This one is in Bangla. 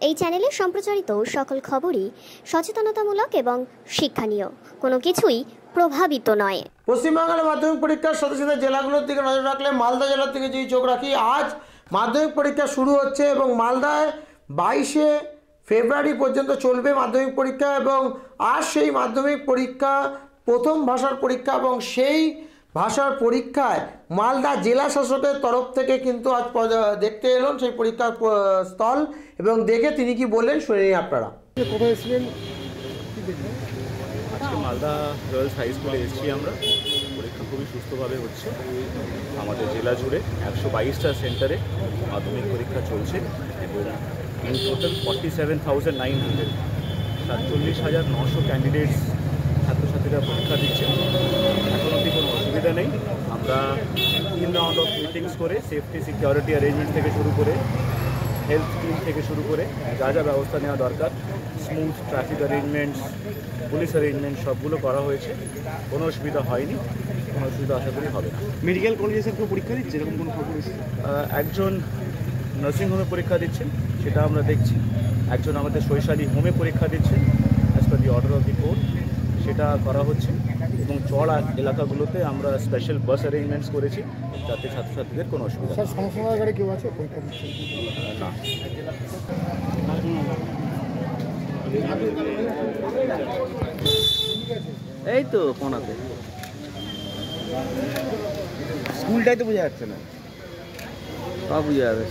এই চ্যানেলে সম্প্রচারিত সকল খবরই সচেতনতামূলক এবং শিক্ষণীয়, কোনো কিছুই প্রভাবিত নয়। পশ্চিমবাংলার মাধ্যমিক পরীক্ষার সাথে সাথে জেলাগুলোর দিকে নজর রাখলে মালদা জেলার দিকে যদি চোখ রাখি, আজ মাধ্যমিক পরীক্ষা শুরু হচ্ছে এবং মালদায় 22শে ফেব্রুয়ারি পর্যন্ত চলবে মাধ্যমিক পরীক্ষা। এবং আজ সেই মাধ্যমিক পরীক্ষা প্রথম ভাষার পরীক্ষা এবং সেই ভাষার পরীক্ষায় মালদা জেলা শাসকের তরফ থেকে কিন্তু আজ দেখতে এলেন সেই পরীক্ষার স্থল এবং দেখে তিনি কি বললেন শুনে নিন আপনারা। কোথায় এসেছিলেন? আজকে মালদা গার্লস হাই স্কুলে এসেছি আমরা। পরীক্ষা খুবই সুস্থভাবে হচ্ছে আমাদের জেলা জুড়ে। 122টা সেন্টারে মাধ্যমিক পরীক্ষা চলছে এবং ইন টোটাল 47,900 47,900 ক্যান্ডিডেটস ছাত্রছাত্রীরা পরীক্ষা দিচ্ছে। এখন অবধি কোনো অসুবিধা নেই। আমরা 3 রাউন্ড অফ মিটিংস করে সেফটি সিকিউরিটি অ্যারেঞ্জমেন্ট থেকে শুরু করে হেলথ টিম থেকে শুরু করে যা যা ব্যবস্থা নেওয়া দরকার, smooth traffic arrangements, police arrangement সবগুলো করা হয়েছে। কোনো অসুবিধা হয়নি, কোনো অসুবিধা আশা করি হবে না। মেডিকেল কলেজে কেউ পরীক্ষা দিচ্ছে এরকম কোনো খবর? একজন নার্সিংহোমে পরীক্ষা দিচ্ছেন, সেটা আমরা দেখছি। একজন আমাদের শৈশালী হোমে পরীক্ষা দিচ্ছেন as per the order of the court, সেটা করা হচ্ছে। এবং চড়া এলাকাগুলোতে আমরা স্পেশাল বাস অ্যারেঞ্জমেন্টস করেছি যাতে ছাত্রছাত্রীদের কোনো অসুবিধা স্যার সমস্যা গাড়ি কেউ আছে পরীক্ষা দিচ্ছে না। এই তো কোনাতে স্কুলটাই তো বোঝা যাচ্ছে না। সব বুঝে যাবে।